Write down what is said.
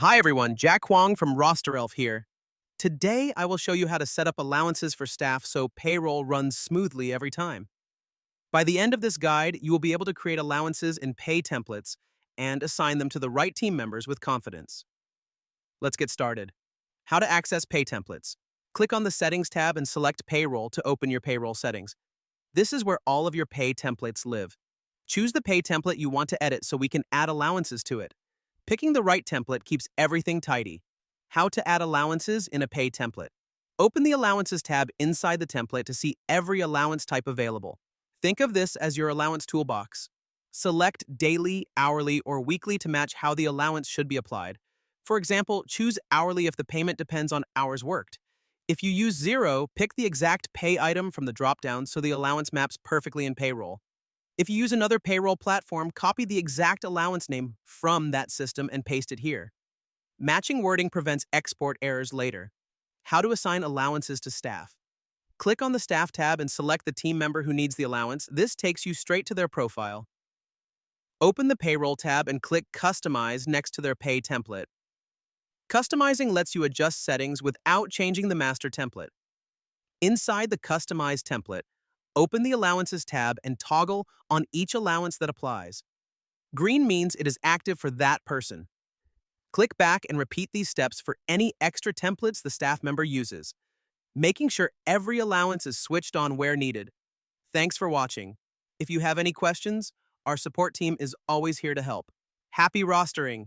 Hi everyone, Jack Huang from RosterElf here. Today I will show you how to set up allowances for staff so payroll runs smoothly every time. By the end of this guide, you will be able to create allowances in pay templates and assign them to the right team members with confidence. Let's get started. How to access pay templates. Click on the Settings tab and select Payroll to open your payroll settings. This is where all of your pay templates live. Choose the pay template you want to edit so we can add allowances to it. Picking the right template keeps everything tidy. How to add allowances in a pay template. Open the Allowances tab inside the template to see every allowance type available. Think of this as your allowance toolbox. Select daily, hourly, or weekly to match how the allowance should be applied. For example, choose hourly if the payment depends on hours worked. If you use Xero, pick the exact pay item from the dropdown so the allowance maps perfectly in payroll. If you use another payroll platform, copy the exact allowance name from that system and paste it here. Matching wording prevents export errors later. How to assign allowances to staff. Click on the Staff tab and select the team member who needs the allowance. This takes you straight to their profile. Open the Payroll tab and click Customize next to their pay template. Customizing lets you adjust settings without changing the master template. Inside the Customize template, open the Allowances tab and toggle on each allowance that applies. Green means it is active for that person. Click back and repeat these steps for any extra templates the staff member uses, making sure every allowance is switched on where needed. Thanks for watching. If you have any questions, our support team is always here to help. Happy rostering!